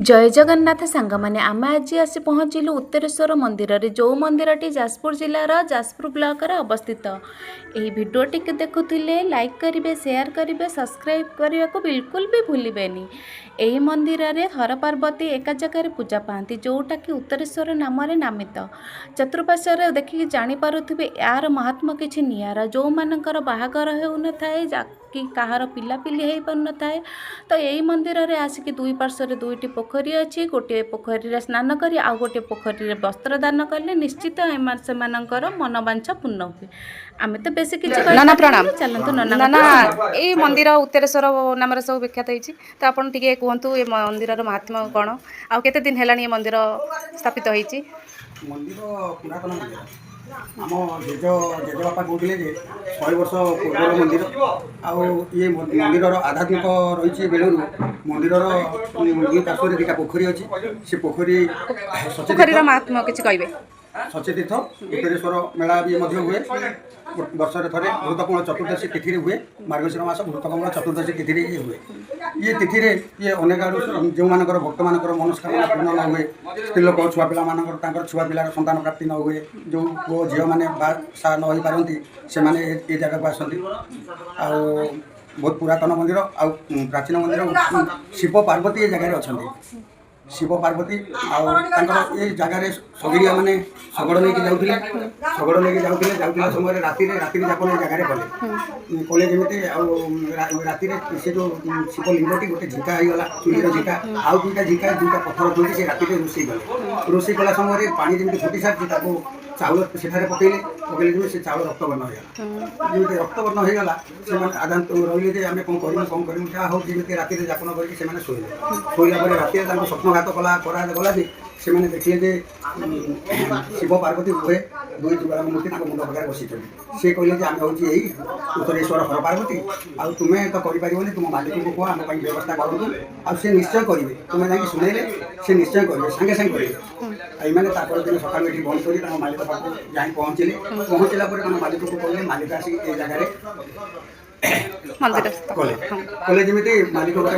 जय जगन्नाथ सांग मैंने आम आज आसी पहुँचलु उत्तरेश्वर मंदिर रे जो मंदिरटी जाजपुर जिलार जाजपुर ब्लॉक रे अवस्थित। यही भिडियोटी के देखुले लाइक करेंगे, शेयर करेंगे, सब्सक्राइब करने को बिल्कुल भी भूलें। यही मंदिर रे हर पार्वती एक जगह पूजा पाती जोटा कि उत्तरेश्वर नाम नामित। चतुर्पार्श्वर देखिए जानीपे यार महात्मा किसी निरा जो मानकर बाहागर होन थाए कि कहार पिलापिली हो पार न थाए तो यही मंदिर रे आसिक दुई पार्श्व दुईटी पोखरी अच्छी। गोटे पोखरी स्नान कर आउ गोटे पोखरी वस्त्र दान कले निश्चित से मनोवांछा पूर्ण हुए। आम तो बेस कि नाना प्रणाम चलते नाना ये मंदिर उत्तरेश्वर नाम सब विख्यात होती तो आपन टिके कहतु ये मंदिर महात्मा कौन आउ केते दिन है ये मंदिर स्थापित होती। मंदिर पुरातन मंदिर आम जेजबापा कहते 100 वर्ष पूर्वर मंदिर आउ ये मंदिर आध्यात्मिक रही बेलू मंदिर दुई पार्श्व दुटा पोखरी अच्छी से पोखरी पोखरीर महात्मा किसी कहे सचेतीर्थ उत्तरेश्वर मेला भी हुए वर्ष थे भूतकमल चतुर्दशी तिथि हुए मार्गशीर मास भूतकमल चतुर्दशी तिथि ये हुए। ये तिथि ये अनेक आड़ जो मानकर भक्त मान मनस्कामना पूर्ण न हुए स्त्रीलोक छुआ पिला छुआ पिलार संतान प्राप्ति न हुए जो पुओ झील मैंने बासा न हो पारती से ये जगह को आसती। आ बहुत पुरातन मंदिर आ प्राचीन मंदिर शिव पार्वती ये जगह अच्छा शिव पार्वती आउर ये जगार सगिड़िया मैंने शगड़ लेकिन जाऊे शगड़ लेकिन जाऊला समय राति जाक जगार कले कले जमी राति से जो शिवलिंगटी गोटे झिका होगा चुलीर झिका आउ दुईटा झिका दुईटा पथर थोड़ी से राति रोषे गले रोषे कला समय पानी जमी फुटी सारी चाउल सेठारे पकड़े जमी से चाउल रक्तवर्ण होगा जमी रक्तवर्ण होगा से आदान रही आम कौन करूँ जहाँ हो जमी राति जापन करके शोला पर राति स्वप्नघात कला गला से देखिले शिव पार्वती उभे दुई जुगल मूर्ति मुंड पाखे बसी सी कहले आम हूँ यही उत्तरेश्वर हर पार्वती आ तुम्हें तो कर तुम मालिक को कह आम व्यवस्था करूँ आ सी निश्चय करेंगे तुम्हें जाकि शुणेले सी निश्चय करेंगे सांगे सांगे करेंगे मैंने दिन सका बंद कर मालिक पाक जा पहुँचले पहुँचला मालिक को कहले मालिक आसिक ये जगह कले जमी मालिक गोटे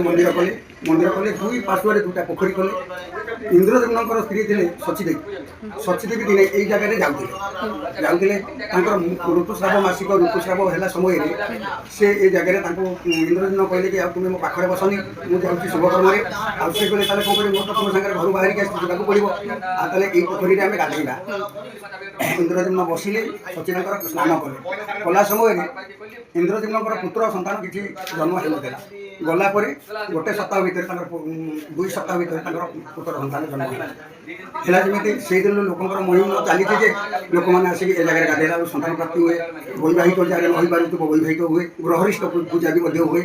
मंदिर कले दुई पार्श्व दुटा पोखरी कले इंद्रदेव स्त्री थे सचीदेवी दिने यही जगह जाऊे ऋतुस्राव मासिक ऋतुस्राव है समय से ये जगह इंद्रदेव कहले कि तुम्हें मो पाखे बसनी मुझे शुभकर्म आसे कहले कौन कर तुम सागर घर बाहर जावाक पड़ो आते ये पोखरी आम गाधेगा इंद्रदेव बसिले सचिन स्नान कले कला समय इंद्रदेव पुत्र संतान किसी जन्म होता गला गोटे सप्ताह भर 2 सप्ताह भर पुत्र संतान जन्म है जमी से दिन लोक महिम चली लोक मैंने आसिक ए जगह गाधेला संतान प्राप्ति हुए वैवाहिक जगह नहीं पारे वैवाहिक हुए ग्रहरिष्ठ पूजा भी हुए।